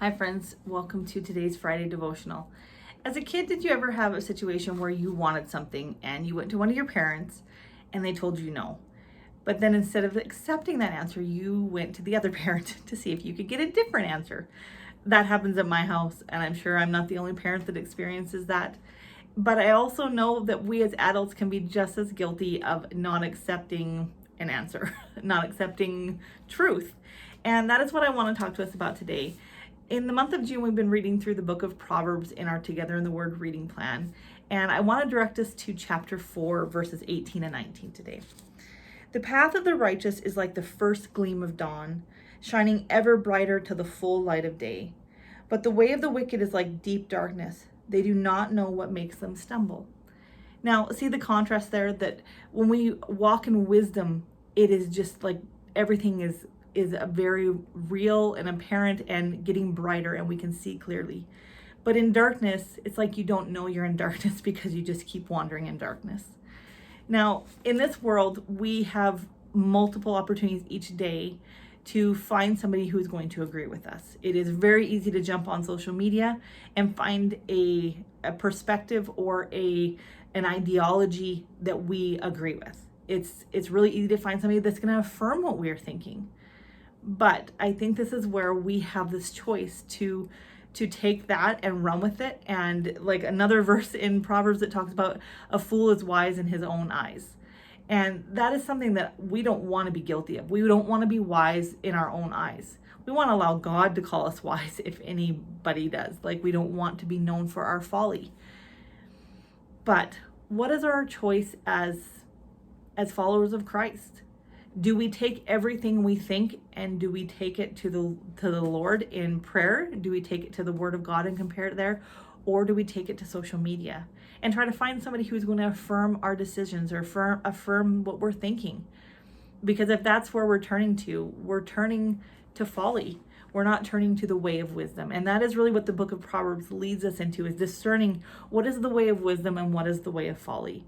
Hi friends, welcome to today's Friday devotional. As a kid, did you ever have a situation where you wanted something and you went to one of your parents and they told you no? But then instead of accepting that answer, you went to the other parent to see if you could get a different answer. That happens at my house, and I'm sure I'm not the only parent that experiences that. But I also know that we as adults can be just as guilty of not accepting an answer, not accepting truth. And that is what I want to talk to us about today. In the month of June, we've been reading through the book of Proverbs in our Together in the Word reading plan. And I want to direct us to chapter 4, verses 18 and 19 today. The path of the righteous is like the first gleam of dawn, shining ever brighter to the full light of day. But the way of the wicked is like deep darkness. They do not know what makes them stumble. Now, see the contrast there, that when we walk in wisdom, it is just like everything is a very real and apparent and getting brighter, and we can see clearly. But in darkness, it's like you don't know you're in darkness because you just keep wandering in darkness. Now, in this world, we have multiple opportunities each day to find somebody who's going to agree with us. It is very easy to jump on social media and find a perspective or an ideology that we agree with. It's really easy to find somebody that's going to affirm what we're thinking. But I think this is where we have this choice to take that and run with it. And like another verse in Proverbs that talks about a fool is wise in his own eyes. And that is something that we don't want to be guilty of. We don't want to be wise in our own eyes. We want to allow God to call us wise if anybody does. Like, we don't want to be known for our folly. But what is our choice as followers of Christ? Do we take everything we think and do we take it to the Lord in prayer? Do we take it to the Word of God and compare it there? Or do we take it to social media and try to find somebody who's going to affirm our decisions or affirm what we're thinking? Because if that's where we're turning to folly. We're not turning to the way of wisdom. And that is really what the book of Proverbs leads us into, is discerning what is the way of wisdom and what is the way of folly.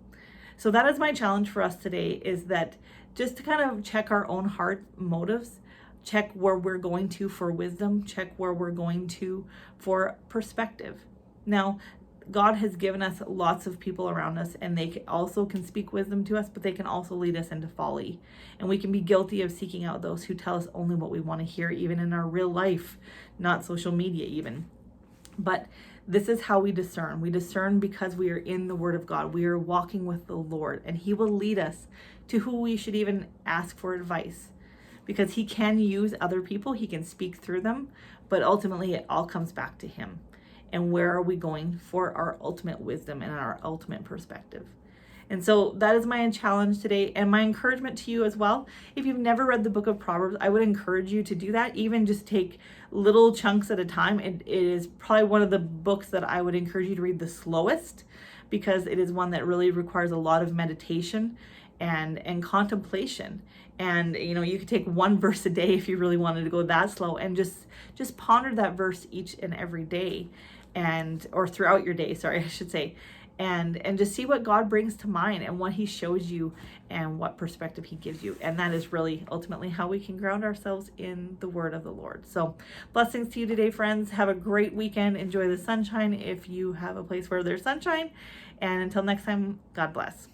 So that is my challenge for us today, is that just to kind of check our own heart motives, check where we're going to for wisdom, check where we're going to for perspective. Now, God has given us lots of people around us, and they also can speak wisdom to us, but they can also lead us into folly. And we can be guilty of seeking out those who tell us only what we want to hear, even in our real life, not social media even. But this is how we discern. We discern because we are in the Word of God. We are walking with the Lord, and He will lead us to who we should even ask for advice, because He can use other people. He can speak through them, but ultimately it all comes back to Him. And where are we going for our ultimate wisdom and our ultimate perspective? And so that is my challenge today, and my encouragement to you as well. If you've never read the book of Proverbs, I would encourage you to do that. Even just take little chunks at a time. It is probably one of the books that I would encourage you to read the slowest, because it is one that really requires a lot of meditation and contemplation. And you could take one verse a day if you really wanted to go that slow, and just ponder that verse each and every day, or throughout your day, I should say. And just see what God brings to mind and what He shows you and what perspective He gives you. And that is really ultimately how we can ground ourselves in the Word of the Lord. So blessings to you today, friends. Have a great weekend. Enjoy the sunshine if you have a place where there's sunshine. And until next time, God bless.